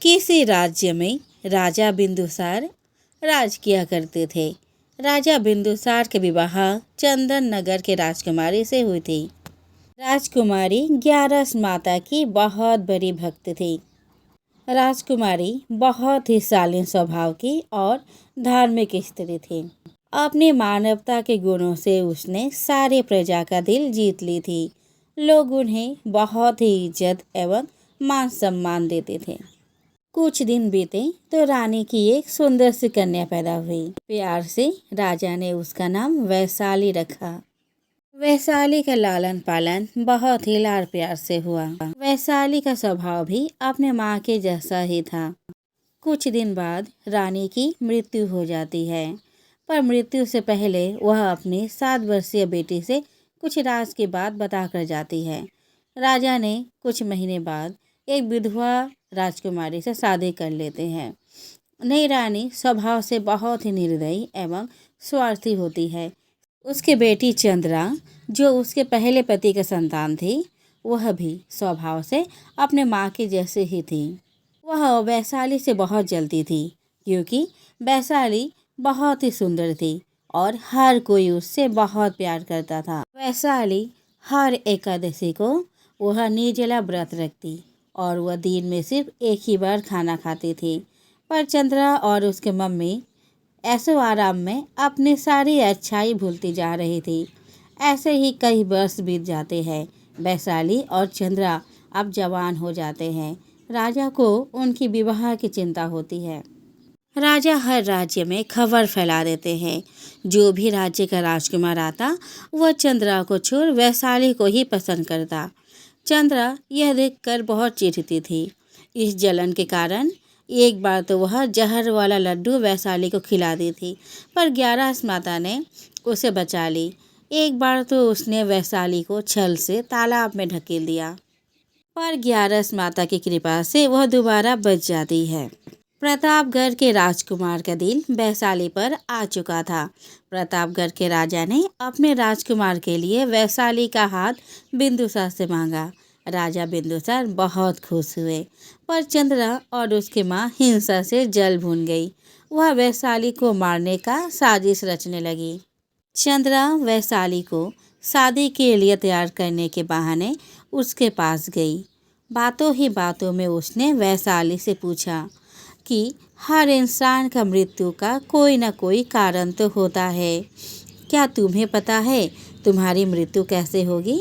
किसी राज्य में राजा बिंदुसार राज किया करते थे। राजा बिंदुसार के विवाह चंदन नगर के राजकुमारी से हुई थी। राजकुमारी ग्यारस माता की बहुत बड़ी भक्त थी। राजकुमारी बहुत ही शालीन स्वभाव की और धार्मिक स्त्री थी। अपनी मानवता के गुणों से उसने सारे प्रजा का दिल जीत ली थी। लोग उन्हें बहुत ही इज्जत एवं मान सम्मान देते थे। कुछ दिन बीते तो रानी की एक सुंदर सी कन्या पैदा हुई। प्यार से राजा ने उसका नाम वैशाली रखा। वैशाली का लालन पालन बहुत ही लाड़ प्यार से हुआ। वैशाली का स्वभाव भी अपने माँ के जैसा ही था। कुछ दिन बाद रानी की मृत्यु हो जाती है, पर मृत्यु से पहले वह अपनी 7 वर्षीय बेटी से कुछ राज की बात बताकर जाती है। राजा ने कुछ महीने बाद एक विधवा राजकुमारी से शादी कर लेते हैं। नई रानी स्वभाव से बहुत ही निर्दयी एवं स्वार्थी होती है। उसकी बेटी चंद्रा, जो उसके पहले पति की संतान थी, वह भी स्वभाव से अपने माँ की जैसे ही थी। वह वैशाली से बहुत जलती थी, क्योंकि वैशाली बहुत ही सुंदर थी और हर कोई उससे बहुत प्यार करता था। वैशाली हर एकादशी को वह निर्जला व्रत रखती और वह दिन में सिर्फ एक ही बार खाना खाती थी। पर चंद्रा और उसके मम्मी ऐसो आराम में अपनी सारी अच्छाई भूलती जा रही थी। ऐसे ही कई वर्ष बीत जाते हैं। वैशाली और चंद्रा अब जवान हो जाते हैं। राजा को उनकी विवाह की चिंता होती है। राजा हर राज्य में खबर फैला देते हैं। जो भी राज्य का राजकुमार आता, वह चंद्रा को छोड़ वैशाली को ही पसंद करता। चंद्रा यह देखकर बहुत चिढ़ती थी। इस जलन के कारण एक बार तो वह जहर वाला लड्डू वैशाली को खिला दी थी, पर ग्यारस माता ने उसे बचा ली। एक बार तो उसने वैशाली को छल से तालाब में ढकेल दिया, पर ग्यारस माता की कृपा से वह दोबारा बच जाती है। प्रतापगढ़ के राजकुमार का दिल वैशाली पर आ चुका था। प्रतापगढ़ के राजा ने अपने राजकुमार के लिए वैशाली का हाथ बिंदुसार से मांगा। राजा बिंदुसार बहुत खुश हुए, पर चंद्रा और उसकी माँ हिंसा से जल भून गई। वह वैशाली को मारने का साजिश रचने लगी। चंद्रा वैशाली को शादी के लिए तैयार करने के बहाने उसके पास गई। बातों ही बातों में उसने वैशाली से पूछा कि हर इंसान का मृत्यु का कोई न कोई कारण तो होता है। क्या तुम्हें पता है तुम्हारी मृत्यु कैसे होगी?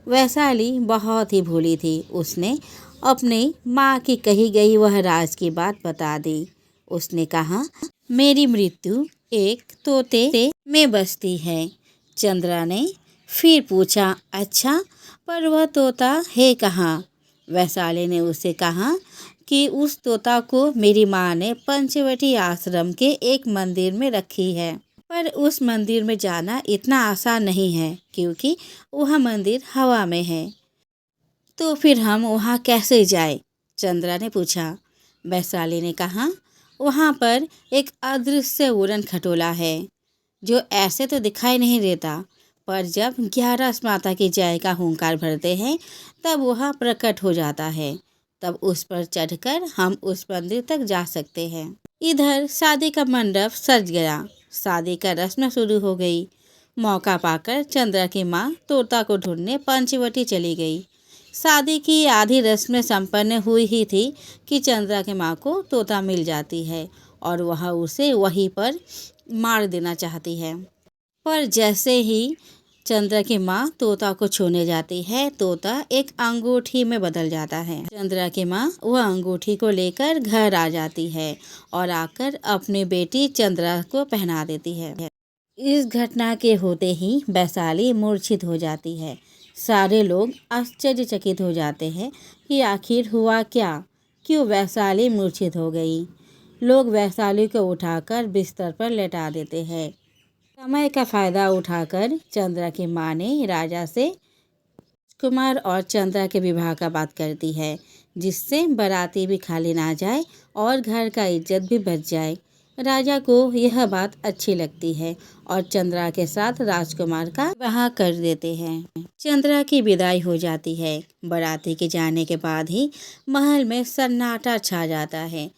वैशाली बहुत ही भोली थी। उसने अपनी माँ की कही गई वह राज की बात बता दी। उसने कहा, मेरी मृत्यु एक तोते में बसती है। चंद्रा ने फिर पूछा, अच्छा, पर वह तोता है कहाँ? वैशाली ने उसे कहा कि उस तोता को मेरी माँ ने पंचवटी आश्रम के एक मंदिर में रखी है, पर उस मंदिर में जाना इतना आसान नहीं है, क्योंकि वह मंदिर हवा में है। तो फिर हम वहाँ कैसे जाए? चंद्रा ने पूछा। वैशाली ने कहा, वहाँ पर एक अदृश्य उड़न खटोला है, जो ऐसे तो दिखाई नहीं देता, पर जब ग्यारस माता की जय का हुंकार भरते हैं तब वह प्रकट हो जाता है। तब उस पर चढ़कर हम उस मंदिर तक जा सकते हैं। इधर शादी का मंडप सज गया। शादी का रस्म शुरू हो गई। मौका पाकर चंद्रा की माँ तोता को ढूंढने पंचवटी चली गई। शादी की आधी रस्में संपन्न हुई ही थी कि चंद्रा की माँ को तोता मिल जाती है और वह उसे वहीं पर मार देना चाहती है। पर जैसे ही चंद्रा की माँ तोता को छूने जाती है, तोता एक अंगूठी में बदल जाता है। चंद्रा की माँ वह अंगूठी को लेकर घर आ जाती है और आकर अपनी बेटी चंद्रा को पहना देती है। इस घटना के होते ही वैशाली मूर्छित हो जाती है। सारे लोग आश्चर्यचकित हो जाते हैं कि आखिर हुआ क्या, क्यों वैशाली मूर्छित हो गई। लोग वैशाली को उठाकर बिस्तर पर लेटा देते हैं। समय का फायदा उठाकर चंद्रा की माँ ने राजा से कुमार और चंद्रा के विवाह का बात करती है, जिससे बाराती भी खाली ना जाए और घर का इज्जत भी बच जाए। राजा को यह बात अच्छी लगती है और चंद्रा के साथ राजकुमार का विवाह कर देते हैं। चंद्रा की विदाई हो जाती है। बाराती के जाने के बाद ही महल में सन्नाटा छा जाता है।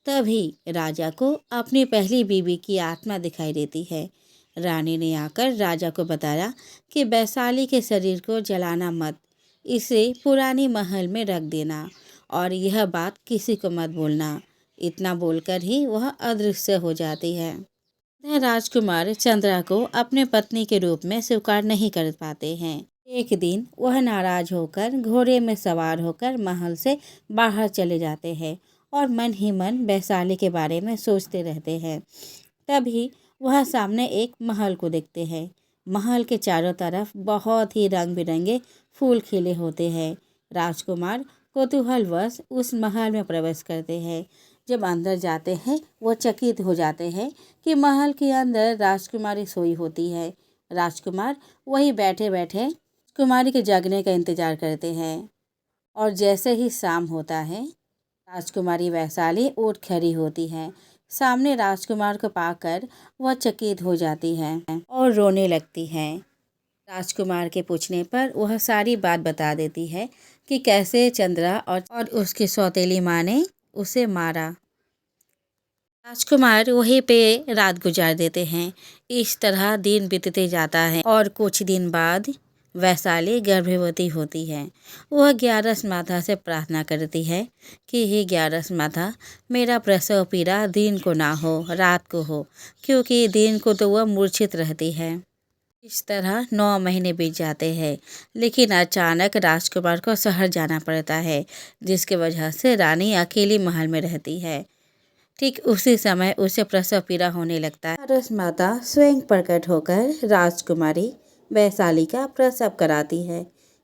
तभी राजा को अपनी पहली बीवी की आत्मा दिखाई देती है। रानी ने आकर राजा को बताया कि वैशाली के शरीर को जलाना मत, इसे पुरानी महल में रख देना और यह बात किसी को मत बोलना। इतना बोलकर ही वह अदृश्य हो जाती है। वह राजकुमार चंद्रा को अपने पत्नी के रूप में स्वीकार नहीं कर पाते हैं। एक दिन वह नाराज होकर घोड़े में सवार होकर महल से बाहर चले जाते हैं और मन ही मन वैशाली के बारे में सोचते रहते हैं। तभी वह सामने एक महल को देखते हैं। महल के चारों तरफ बहुत ही रंग बिरंगे फूल खिले होते हैं। राजकुमार कौतूहलवश उस महल में प्रवेश करते हैं। जब अंदर जाते हैं वो चकित हो जाते हैं कि महल के अंदर राजकुमारी सोई होती है। राजकुमार वही बैठे बैठे कुमारी के जागने का इंतजार करते हैं और जैसे ही शाम होता है राजकुमारी वैशाली उठ खड़ी होती है। सामने राजकुमार को पाकर वह चकित हो जाती है और रोने लगती है। राजकुमार के पूछने पर वह सारी बात बता देती है कि कैसे चंद्रा और उसकी सौतेली माँ ने उसे मारा। राजकुमार वहीं पे रात गुजार देते हैं। इस तरह दिन बीतते जाता है और कुछ दिन बाद वैशाली गर्भवती होती है। वह ग्यारस माता से प्रार्थना करती है कि हे ग्यारस माता, मेरा प्रसव पीड़ा दिन को ना हो, रात को हो, क्योंकि दिन को तो वह मूर्छित रहती है। इस तरह 9 महीने बीत जाते हैं, लेकिन अचानक राजकुमार को शहर जाना पड़ता है, जिसकी वजह से रानी अकेली महल में रहती है। ठीक उसी समय उसे प्रसव पीड़ा होने लगता है। ग्यारस माता स्वयं प्रकट होकर राजकुमारी वैशाली का प्रसव कराती है।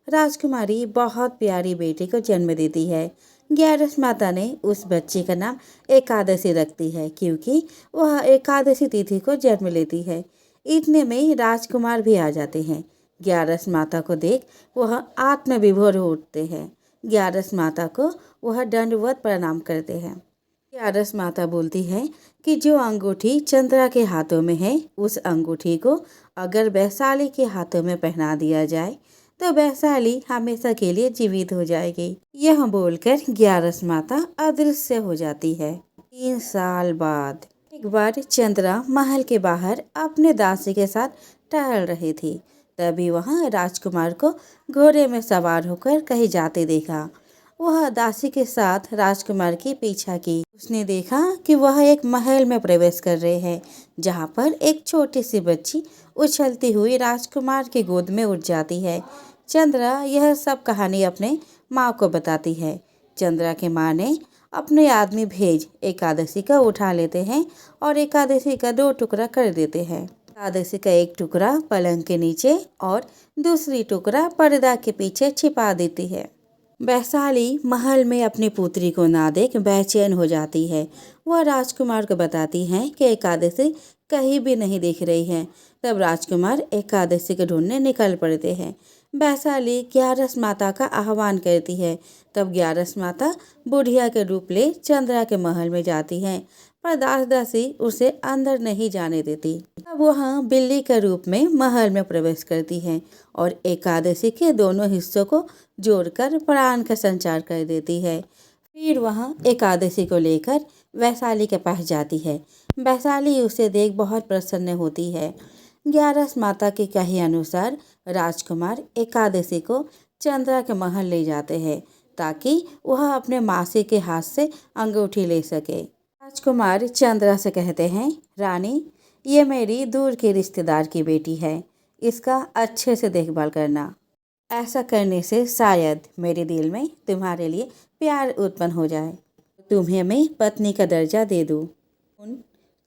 राजकुमारी बहुत प्यारी बेटी को जन्म देती है। ग्यारस माता ने उस बच्चे का नाम एकादशी रखती है, क्योंकि वह एकादशी तिथि को जन्म लेती है। इतने में राजकुमार भी आ जाते हैं। ग्यारस माता को देख वह आत्मविभोर हो उठते हैं। ग्यारस माता को वह दंडवत प्रणाम करते हैं। ग्यारस माता बोलती है कि जो अंगूठी चंद्रा के हाथों में है, उस अंगूठी को अगर वैशाली के हाथों में पहना दिया जाए तो वैशाली हमेशा के लिए जीवित हो जाएगी। यह बोलकर ग्यारस माता अदृश्य हो जाती है। 3 साल बाद एक बार चंद्रा महल के बाहर अपने दासी के साथ टहल रही थी। तभी वहां राजकुमार को घोड़े में सवार होकर कहीं जाते देखा। वह दासी के साथ राजकुमार की पीछा की। उसने देखा कि वह एक महल में प्रवेश कर रहे हैं, जहां पर एक छोटी सी बच्ची उछलती हुई राजकुमार की गोद में उठ जाती है। चंद्रा यह सब कहानी अपने माँ को बताती है। चंद्रा के माँ ने अपने आदमी भेज एकादशी का उठा लेते हैं और एकादशी का 2 टुकड़ा कर देते हैं। एकादशी का एक टुकड़ा पलंग के नीचे और दूसरी टुकड़ा पर्दा के पीछे छिपा देती है। वैशाली महल में अपनी पुत्री को ना देख बेचैन हो जाती है। वह राजकुमार को बताती है कि एकादशी कहीं भी नहीं दिख रही है। तब राजकुमार एकादशी को ढूंढने निकल पड़ते हैं। वैशाली ग्यारस माता का आह्वान करती है। तब ग्यारस माता बुढ़िया के रूप ले चंद्रा के महल में जाती है, पर दास दासी उसे अंदर नहीं जाने देती। अब वह बिल्ली के रूप में महल में प्रवेश करती है और एकादशी के दोनों हिस्सों को जोड़कर प्राण का संचार कर देती है। फिर वह एकादशी को लेकर वैशाली के पास जाती है। वैशाली उसे देख बहुत प्रसन्न होती है। ग्यारस माता के कहे अनुसार राजकुमार एकादशी को चंद्रा के महल ले जाते हैं, ताकि वह अपने मासी के हाथ से अंगूठी ले सके। राजकुमार चंद्रा से कहते हैं, रानी, ये मेरी दूर के रिश्तेदार की बेटी है, इसका अच्छे से देखभाल करना। ऐसा करने से शायद मेरे दिल में तुम्हारे लिए प्यार उत्पन्न हो जाए, तुम्हें मैं पत्नी का दर्जा दे दूँ।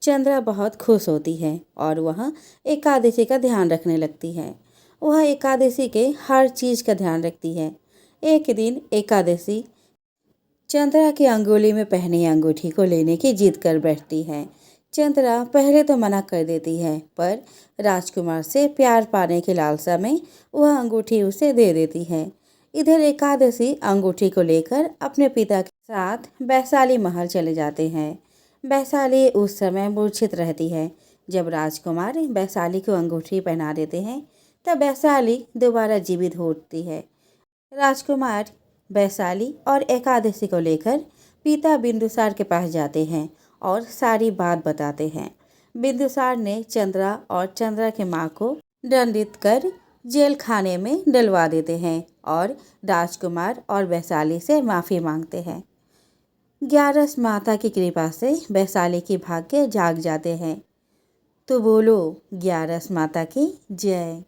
चंद्रा बहुत खुश होती है और वह एकादशी का ध्यान रखने लगती है। वह एकादशी के हर चीज़ का ध्यान रखती है। एक दिन एकादशी चंद्रा की अंगुली में पहनी अंगूठी को लेने की जिद कर बैठती है। चंद्रा पहले तो मना कर देती है, पर राजकुमार से प्यार पाने की लालसा में वह अंगूठी उसे दे देती है। इधर एकादशी अंगूठी को लेकर अपने पिता के साथ वैशाली महल चले जाते हैं। वैशाली उस समय मूर्छित रहती है। जब राजकुमार वैशाली को अंगूठी पहना देते हैं तब वैशाली दोबारा जीवित हो उठती है। राजकुमार वैशाली और एकादशी को लेकर पिता बिंदुसार के पास जाते हैं और सारी बात बताते हैं। बिंदुसार ने चंद्रा और चंद्रा के माँ को दंडित कर जेल खाने में डलवा देते हैं और राजकुमार और वैशाली से माफ़ी मांगते हैं। ग्यारस माता की कृपा से वैशाली की भाग्य जाग जाते हैं। तो बोलो ग्यारस माता की जय।